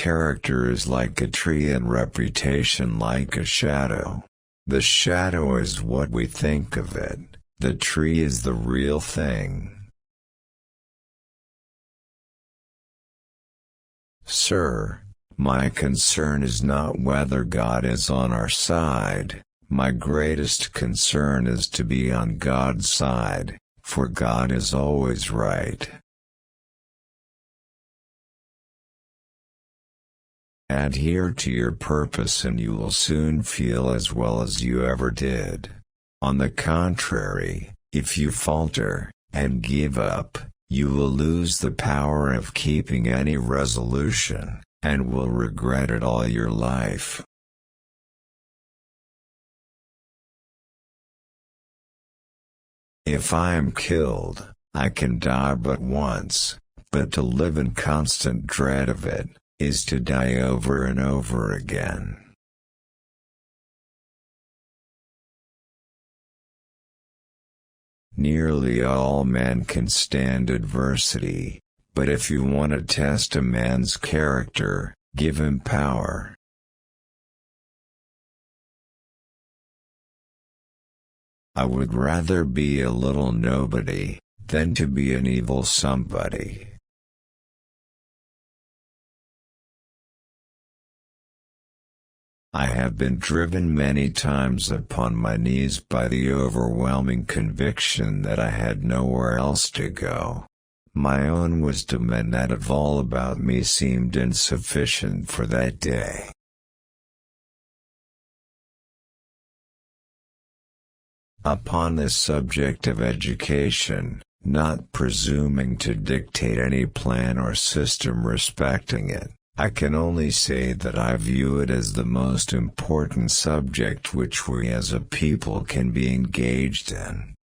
character is like a tree and reputation like a shadow. The shadow is what we think of it, the tree is the real thing. Sir, my concern is not whether God is on our side, my greatest concern is to be on God's side, for God is always right. Adhere to your purpose and you will soon feel as well as you ever did. On the contrary, if you falter, and give up, you will lose the power of keeping any resolution, and will regret it all your life. If I am killed, I can die but once, but to live in constant dread of it, is to die over and over again. Nearly all men can stand adversity, but if you want to test a man's character, give him power. I would rather be a little nobody, than to be an evil somebody. I have been driven many times upon my knees by the overwhelming conviction that I had nowhere else to go. My own wisdom and that of all about me seemed insufficient for that day. Upon this subject of education, not presuming to dictate any plan or system respecting it, I can only say that I view it as the most important subject which we as a people can be engaged in.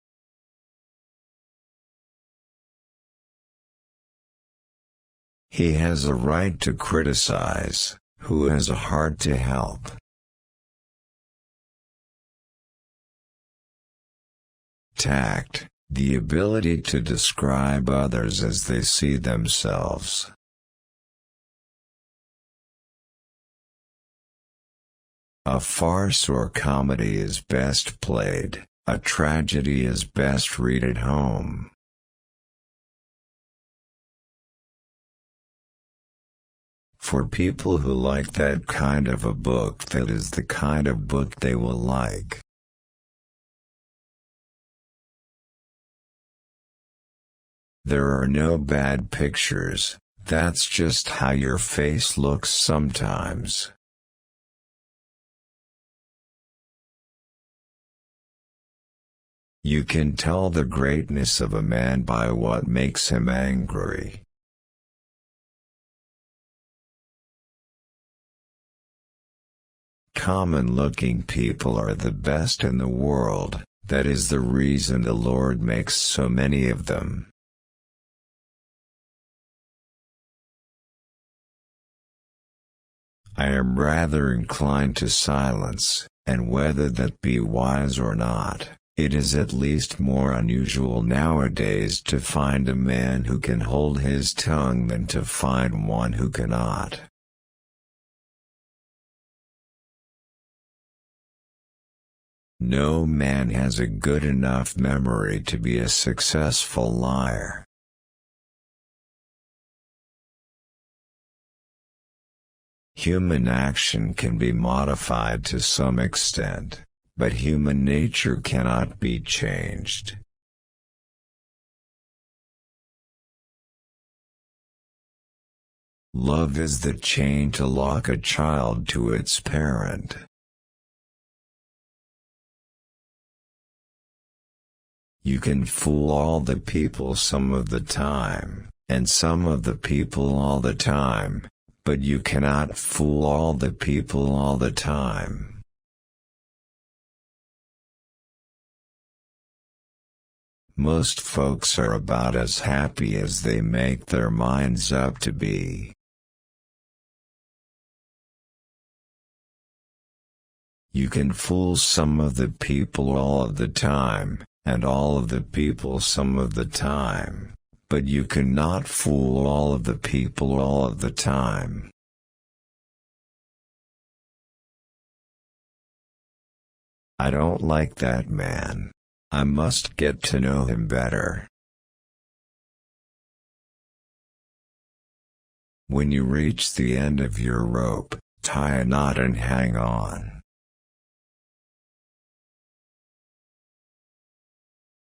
He has a right to criticize, who has a heart to help. Tact, the ability to describe others as they see themselves. A farce or comedy is best played, a tragedy is best read at home. For people who like that kind of a book, that is the kind of book they will like. There are no bad pictures, that's just how your face looks sometimes. You can tell the greatness of a man by what makes him angry. Common-looking people are the best in the world, that is the reason the Lord makes so many of them. I am rather inclined to silence, and whether that be wise or not, it is at least more unusual nowadays to find a man who can hold his tongue than to find one who cannot. No man has a good enough memory to be a successful liar. Human action can be modified to some extent, but human nature cannot be changed. Love is the chain to lock a child to its parent. You can fool all the people some of the time, and some of the people all the time, but you cannot fool all the people all the time. Most folks are about as happy as they make their minds up to be. You can fool some of the people all of the time, and all of the people some of the time, but you cannot fool all of the people all of the time. I don't like that man. I must get to know him better. When you reach the end of your rope, tie a knot and hang on.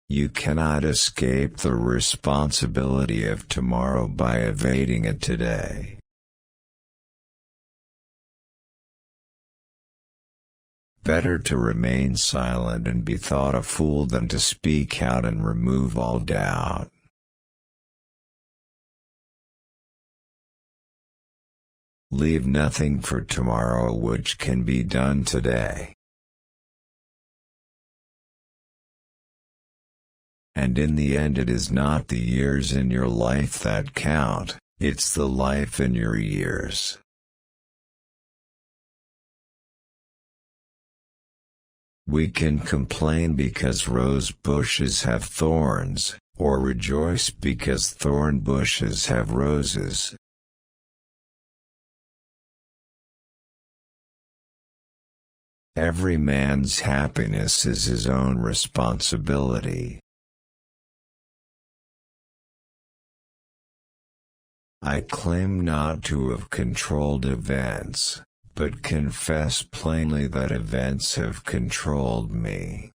You cannot escape the responsibility of tomorrow by evading it today. Better to remain silent and be thought a fool than to speak out and remove all doubt. Leave nothing for tomorrow which can be done today. And in the end, it is not the years in your life that count, it's the life in your years. We can complain because rose bushes have thorns, or rejoice because thorn bushes have roses. Every man's happiness is his own responsibility. I claim not to have controlled events, but confess plainly that events have controlled me.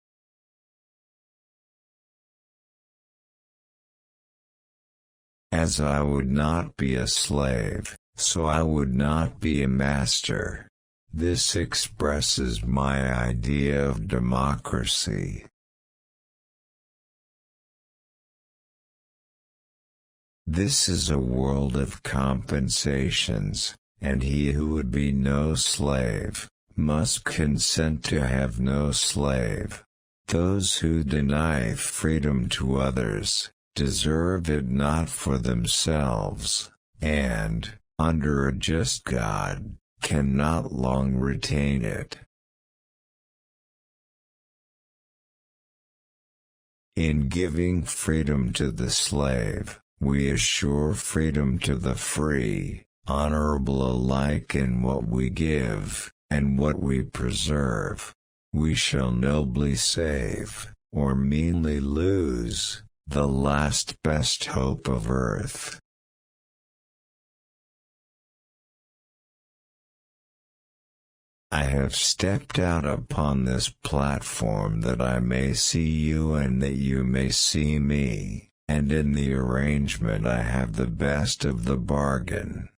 As I would not be a slave, so I would not be a master. This expresses my idea of democracy. This is a world of compensations, and he who would be no slave, must consent to have no slave. Those who deny freedom to others, deserve it not for themselves, and, under a just God, cannot long retain it. In giving freedom to the slave, we assure freedom to the free, honorable alike in what we give, and what we preserve. We shall nobly save, or meanly lose, the last best hope of earth. I have stepped out upon this platform that I may see you and that you may see me, and in the arrangement I have the best of the bargain.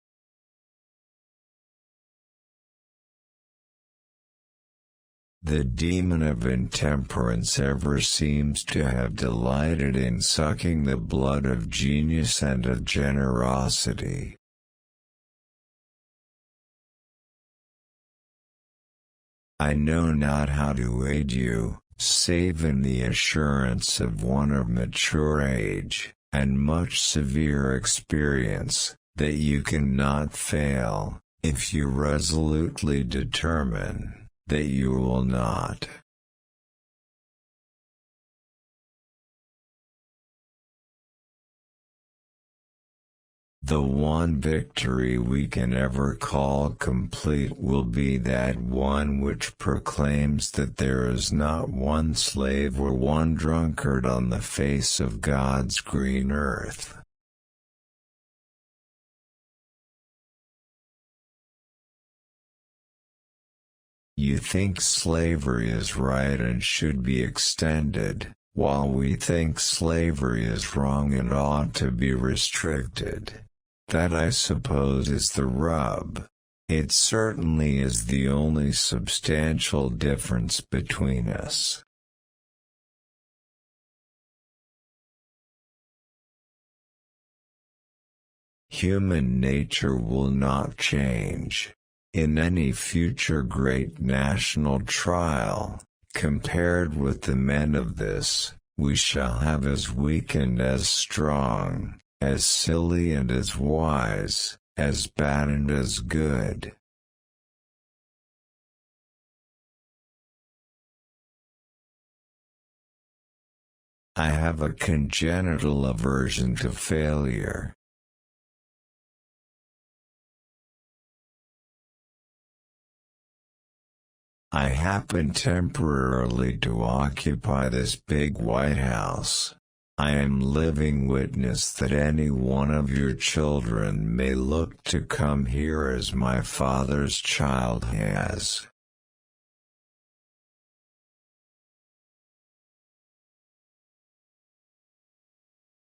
The demon of intemperance ever seems to have delighted in sucking the blood of genius and of generosity. I know not how to aid you, save in the assurance of one of mature age, and much severe experience, that you cannot fail, if you resolutely determine, that you will not. The one victory we can ever call complete will be that one which proclaims that there is not one slave or one drunkard on the face of God's green earth. You think slavery is right and should be extended, while we think slavery is wrong and ought to be restricted. That, I suppose, is the rub. It certainly is the only substantial difference between us. Human nature will not change. In any future great national trial, compared with the men of this, we shall have as weak and as strong, as silly and as wise, as bad and as good. I have a congenital aversion to failure. I happen temporarily to occupy this big White House. I am living witness that any one of your children may look to come here as my father's child has.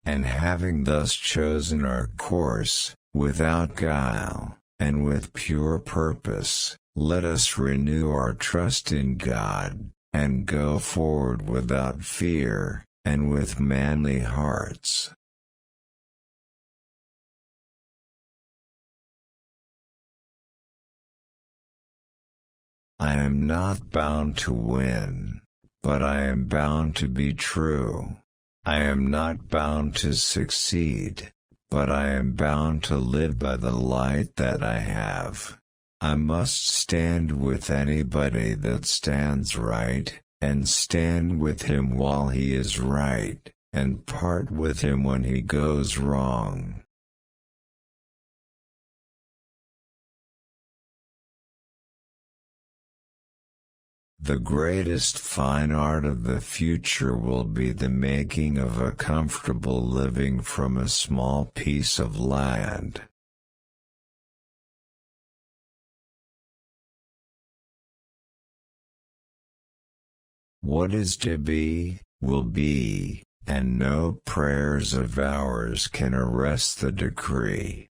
And having thus chosen our course, without guile, and with pure purpose, let us renew our trust in God, and go forward without fear, and with manly hearts. I am not bound to win, but I am bound to be true. I am not bound to succeed, but I am bound to live by the light that I have. I must stand with anybody that stands right, and stand with him while he is right, and part with him when he goes wrong. The greatest fine art of the future will be the making of a comfortable living from a small piece of land. What is to be, will be, and no prayers of ours can arrest the decree.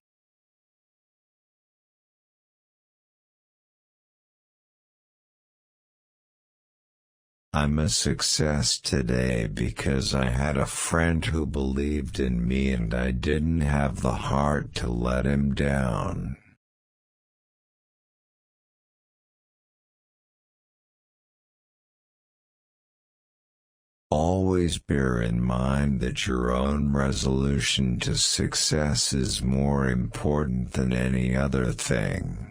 I'm a success today because I had a friend who believed in me and I didn't have the heart to let him down. Always bear in mind that your own resolution to success is more important than any other thing.